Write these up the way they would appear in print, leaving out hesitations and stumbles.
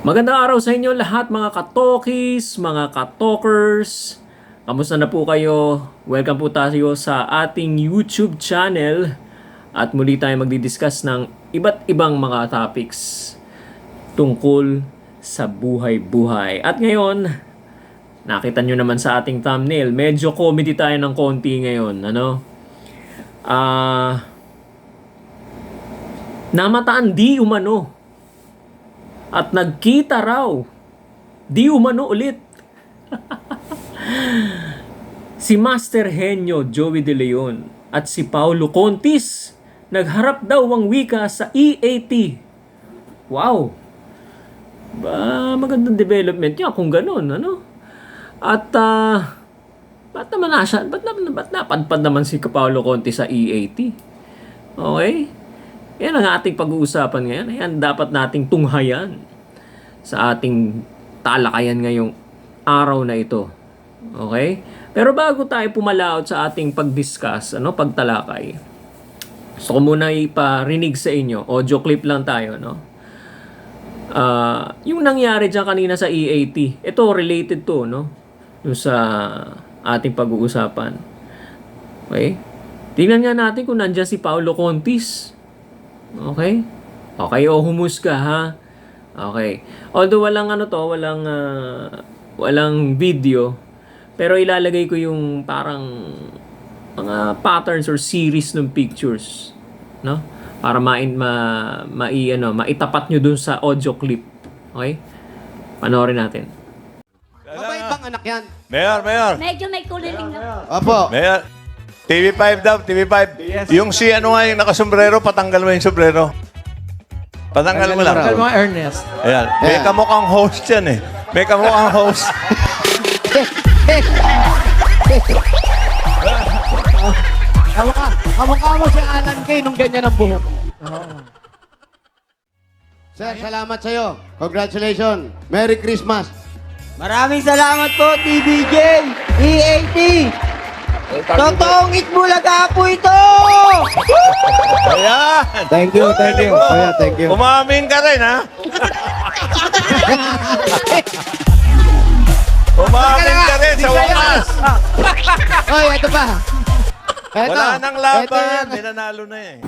Magandang araw sa inyo lahat mga katokis, mga katokers. Kamusta na po kayo? Welcome po tayo sa ating YouTube channel. At muli tayo magdi-discuss ng iba't ibang mga topics tungkol sa buhay-buhay. At ngayon, nakita nyo naman sa ating thumbnail, medyo comedy tayo ng konti ngayon. Namataan di umano. At nagkita raw. Di umano ulit. Si Master Henyo Joey De Leon at si Paulo Contis nagharap daw ang wika sa EAT. Wow. Magandang development niya kung ganun, ano? At ba't napadpad naman si Paulo Contis sa EAT? Okay? Yan ang ating pag-uusapan ngayon. Yan dapat nating tunghayan sa ating talakayan ngayong araw na ito. Okay? Pero bago tayo pumalaot sa ating pag-discuss, pagtalakay, gusto ko muna iparinig sa inyo. Audio clip lang tayo, no? Yung nangyari dyan kanina sa EAT, ito related to, no? Yung sa ating pag-uusapan. Okay? Tingnan nga natin kung nandyan si Paulo Contis. Okay? Okay, humusga ha. Okay. Although walang video, pero ilalagay ko yung parang mga patterns or series ng pictures, no? Para maitapat nyo dun sa audio clip. Okay? Panoorin natin. Mabait bang anak yan? Mayor. Medyo may kuliling na. Opo. Mayor. TV5 daw, TV5. Yes. Yung si ano nga yung nakasombrero, patanggal mo yung sombrero. Patanggal mo lang. Tanggal mo, Ernest. Ayan. May Ayan. kamukhang host yan eh. May kamukhang host. Kamukha mo si Alan Kay nung ganyan ang buhok. Sir, salamat sa'yo. Congratulations. Merry Christmas. Maraming salamat po, TVJ, EAT. Totoong Itbulaga po ito! Ayan. Thank you. Kuya, thank you. Umamin ka rin, ha? Umamin ka rin sa wakas. Oy, ito pa. Ito. Wala nang laban. Nanalo na eh.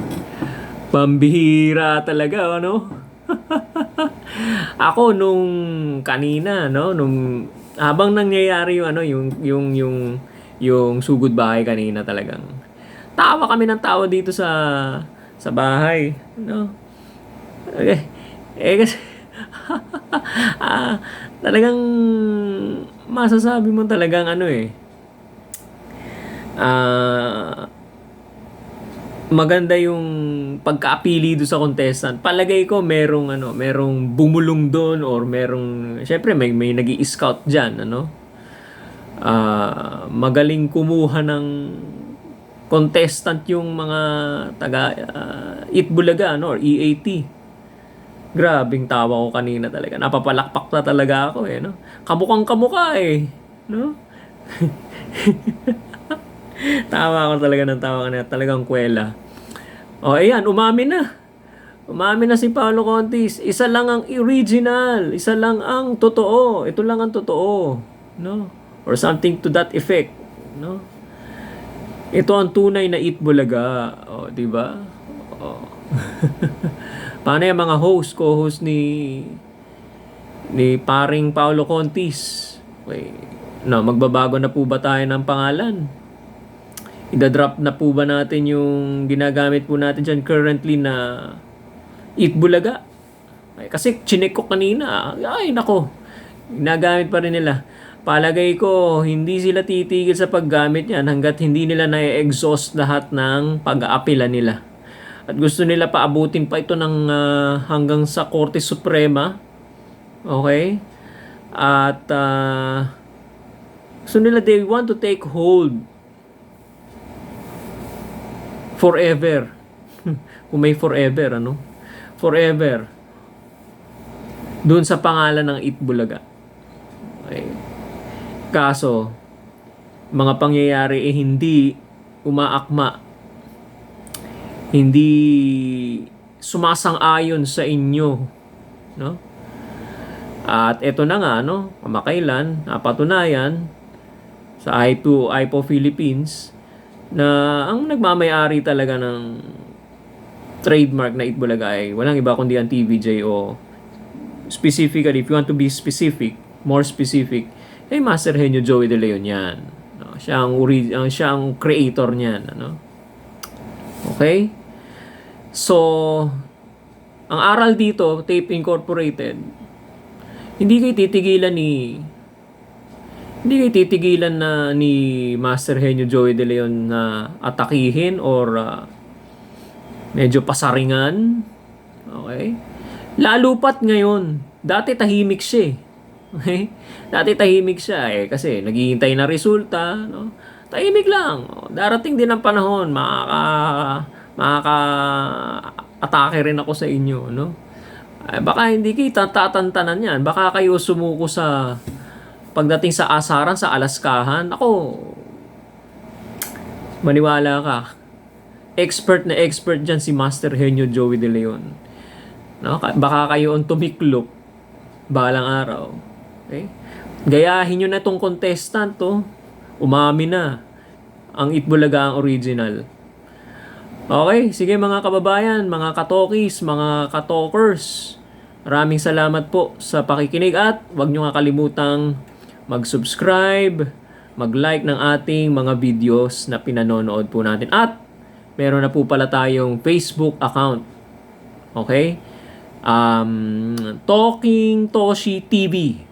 Pambihira talaga, ano? Ako nung kanina, no, habang nangyayari yung sugod bahay kanina, talagang tawa kami ng tawa dito sa bahay, no. Kasi talagang masasabi mo talagang maganda yung pagkaapili do sa contestant. Palagay ko merong bumulong doon or syempre may nag-i-scout diyan, magaling kumuha ng contestant yung mga taga Itbulaga or EAT. Grabing tawa ko kanina talaga. Napapalakpak na talaga ako no. Kamukhang kamukha no. Tawa ko talaga ng tawa kanina, talagang kwela. Ayan, umamin na si Paulo Contis. Isa lang ang original, isa lang ang totoo. Ito lang ang totoo, no? Or something to that effect, no? Ito ang tunay na Itbulaga, di ba? Paano yung mga co-host ni paring Paulo Contis? Okay. No, magbabago na po ba tayo ng pangalan? Idadrop na po ba natin yung ginagamit po natin dyan currently na Itbulaga? Kasi chinek ko kanina. Ay, nako. Ginagamit pa rin nila. Palagay ko, hindi sila titigil sa paggamit yan hanggat hindi nila na-exhaust lahat ng pag-aapila nila. At gusto nila paabutin pa ito ng hanggang sa Korte Suprema. Okay? At gusto nila, they want to take hold forever. Kung may forever, forever. Doon sa pangalan ng Itbulaga. Okay. Kaso, mga pangyayari hindi umaakma. Hindi sumasang-ayon sa inyo, no? At eto na nga, no, kamakailan, napatunayan sa IPO Philippines na ang nagmamayari talaga ng trademark na Itbulaga ay walang iba kundi ang TVJ o specifically, if you want to be specific, more specific, ay Master Henyo Joey De Leon yan. No, siya ang creator niyan, ano? Okay? So, ang aral dito, Tape Incorporated, hindi kayo titigilan ni Master Henyo Joey De Leon na atakihin or medyo pasaringan. Okay? Lalo pat ngayon, dati tahimik siya. Okay? Dati tahimik siya kasi naghihintay na resulta, no? Tahimik lang. Darating din ang panahon, makaka-atake rin ako sa inyo, no? Baka hindi kita tatantanan yan. Baka kayo sumuko sa pagdating sa asaran, sa alaskahan. Ako, maniwala ka. Expert na expert dyan si Master Henyo Joey De Leon. No? Baka kayo ang tumiklop balang araw. Okay? Gayahin nyo na itong contestant to. Umami na. Ang Itbulaga ang original. Okay, sige mga kababayan, mga katokis, mga katokers. Maraming salamat po sa pakikinig at huwag nyo nga kalimutang mag-subscribe, mag-like ng ating mga videos na pinanonood po natin. At meron na po pala tayong Facebook account. Okay? Talking Toshi TV.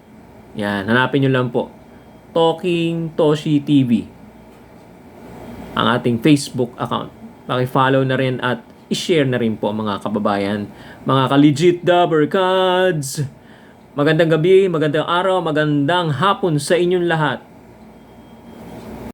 Yan, hanapin nyo lang po. Talking Toshi TV. Ang ating Facebook account. Paki-follow na rin at i-share na rin po mga kababayan. Mga ka-legit Dabbercads. Magandang gabi, magandang araw, magandang hapon sa inyong lahat.